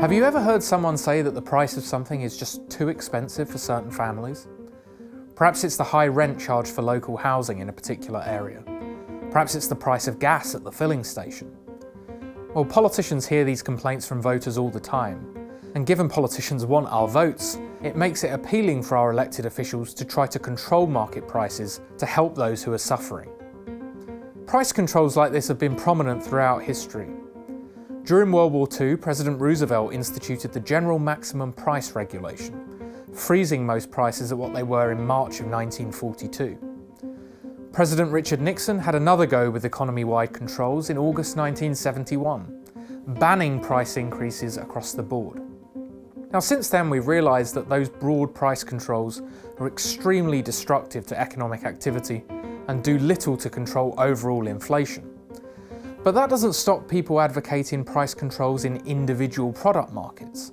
Have you ever heard someone say that the price of something is just too expensive for certain families? Perhaps it's the high rent charged for local housing in a particular area. Perhaps it's the price of gas at the filling station. Well, politicians hear these complaints from voters all the time, and given politicians want our votes, it makes it appealing for our elected officials to try to control market prices to help those who are suffering. Price controls like this have been prominent throughout history. During World War II, President Roosevelt instituted the General Maximum Price Regulation, freezing most prices at what they were in March of 1942. President Richard Nixon had another go with economy-wide controls in August 1971, banning price increases across the board. Now, since then, we've realised that those broad price controls are extremely destructive to economic activity and do little to control overall inflation. But that doesn't stop people advocating price controls in individual product markets,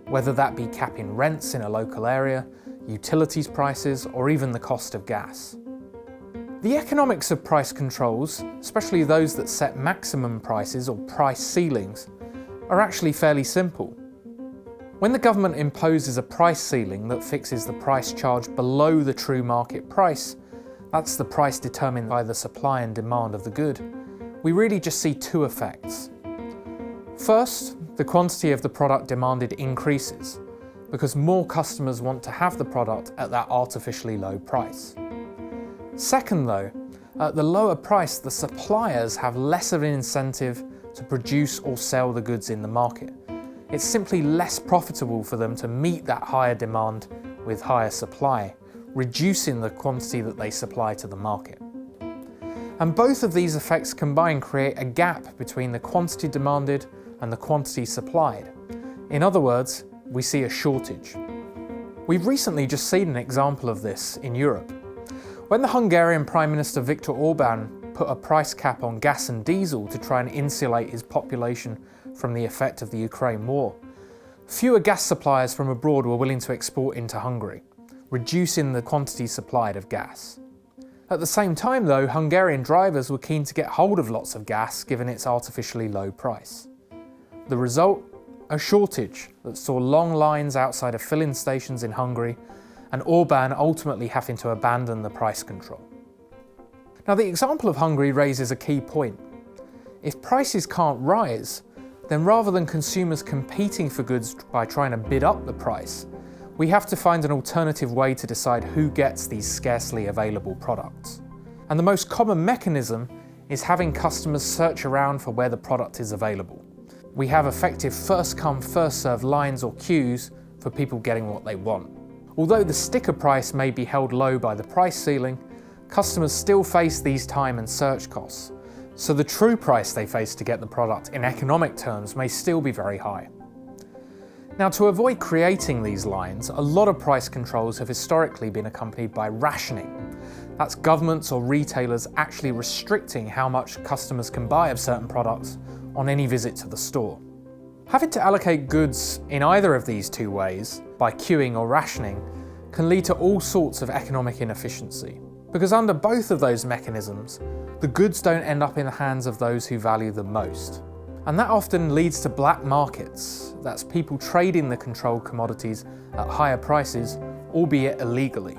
whether that be capping rents in a local area, utilities prices, or even the cost of gas. The economics of price controls, especially those that set maximum prices or price ceilings, are actually fairly simple. When the government imposes a price ceiling that fixes the price charged below the true market price, that's the price determined by the supply and demand of the good, we really just see two effects. First, the quantity of the product demanded increases, because more customers want to have the product at that artificially low price. Second though, at the lower price, the suppliers have less of an incentive to produce or sell the goods in the market. It's simply less profitable for them to meet that higher demand with higher supply, reducing the quantity that they supply to the market. And both of these effects combined create a gap between the quantity demanded and the quantity supplied. In other words, we see a shortage. We've recently just seen an example of this in Europe. When the Hungarian Prime Minister Viktor Orbán put a price cap on gas and diesel to try and insulate his population from the effect of the Ukraine war, fewer gas suppliers from abroad were willing to export into Hungary, reducing the quantity supplied of gas. At the same time though, Hungarian drivers were keen to get hold of lots of gas given its artificially low price. The result? A shortage that saw long lines outside of filling stations in Hungary, and Orbán ultimately having to abandon the price control. Now, the example of Hungary raises a key point. If prices can't rise, then rather than consumers competing for goods by trying to bid up the price, we have to find an alternative way to decide who gets these scarcely available products. And the most common mechanism is having customers search around for where the product is available. We have effective first-come, first-served lines or queues for people getting what they want. Although the sticker price may be held low by the price ceiling, customers still face these time and search costs, so the true price they face to get the product in economic terms may still be very high. Now, to avoid creating these lines, a lot of price controls have historically been accompanied by rationing. That's governments or retailers actually restricting how much customers can buy of certain products on any visit to the store. Having to allocate goods in either of these two ways, by queuing or rationing, can lead to all sorts of economic inefficiency. Because under both of those mechanisms, the goods don't end up in the hands of those who value them most. And that often leads to black markets. That's people trading the controlled commodities at higher prices, albeit illegally.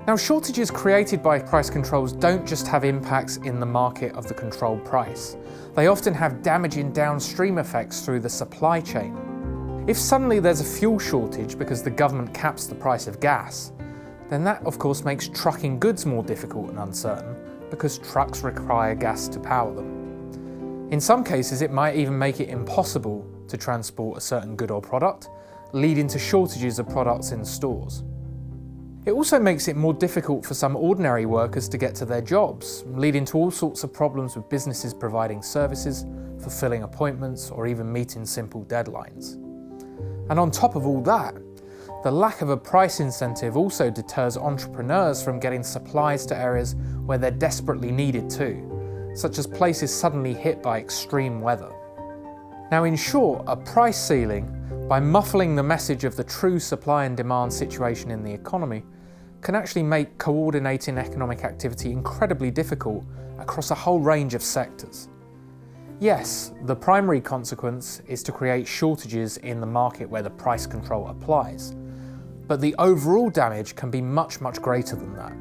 Now, shortages created by price controls don't just have impacts in the market of the controlled price. They often have damaging downstream effects through the supply chain. If suddenly there's a fuel shortage because the government caps the price of gas, then that of course makes trucking goods more difficult and uncertain because trucks require gas to power them. In some cases, it might even make it impossible to transport a certain good or product, leading to shortages of products in stores. It also makes it more difficult for some ordinary workers to get to their jobs, leading to all sorts of problems with businesses providing services, fulfilling appointments, or even meeting simple deadlines. And on top of all that, the lack of a price incentive also deters entrepreneurs from getting supplies to areas where they're desperately needed too, such as places suddenly hit by extreme weather. Now, in short, a price ceiling, by muffling the message of the true supply and demand situation in the economy, can actually make coordinating economic activity incredibly difficult across a whole range of sectors. Yes, the primary consequence is to create shortages in the market where the price control applies, but the overall damage can be much, much greater than that.